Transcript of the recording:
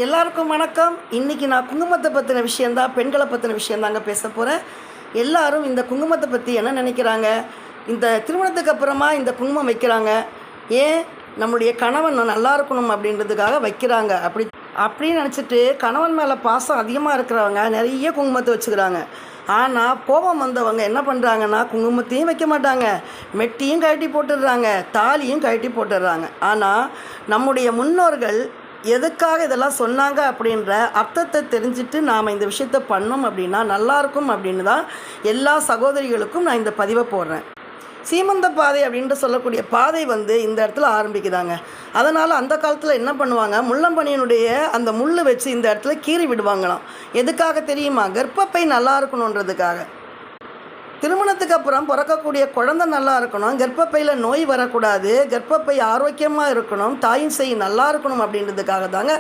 எல்லாருக்கும் வணக்கம். இன்றைக்கி நான் குங்குமத்தை பற்றின விஷயந்தான், பெண்களை பற்றின விஷயந்தாங்க பேச போகிறேன். எல்லாரும் இந்த குங்குமத்தை பற்றி என்ன நினைக்கிறாங்க? இந்த திருமணத்துக்கு அப்புறமா இந்த குங்குமம் வைக்கிறாங்க, ஏன் நம்முடைய கணவன் நல்லா இருக்கணும் அப்படின்றதுக்காக வைக்கிறாங்க. அப்படின்னு நினச்சிட்டு கணவன் மேலே பாசம் அதிகமாக இருக்கிறவங்க நிறைய குங்குமத்தை வச்சுக்கிறாங்க. ஆனால் கோபம் வந்தவங்க என்ன பண்ணுறாங்கன்னா, குங்குமத்தையும் வைக்க மாட்டாங்க, மெட்டியும் கழட்டி போட்டுடுறாங்க, தாலியும் கழட்டி போட்டுடுறாங்க. ஆனால் நம்முடைய முன்னோர்கள் எதுக்காக இதெல்லாம் சொன்னாங்க அப்படின்ற அர்த்தத்தை தெரிஞ்சுட்டு நாம் இந்த விஷயத்தை பண்ணோம் அப்படின்னா நல்லாயிருக்கும் அப்படின்னு தான் எல்லா சகோதரிகளுக்கும் நான் இந்த பதிவை போடுறேன். சீமந்த பாதை அப்படின்ட்டு சொல்லக்கூடிய பாதை இந்த இடத்துல ஆரம்பிக்குதாங்க. அதனால் அந்த காலத்தில் என்ன பண்ணுவாங்க, முள்ளம்பனியனுடைய அந்த முள் வச்சு இந்த இடத்துல கீறி விடுவாங்களாம். எதுக்காக தெரியுமா? கர்ப்பப்பை நல்லா இருக்கணுன்றதுக்காக. திருமணத்துக்கு அப்புறம் பிறக்கக்கூடிய குழந்தை நல்லா இருக்கணும், கர்ப்பப்பையில் நோய் வரக்கூடாது, கர்ப்பப்பை ஆரோக்கியமாக இருக்கணும், தாயின் செய் நல்லா இருக்கணும் அப்படின்றதுக்காக தாங்க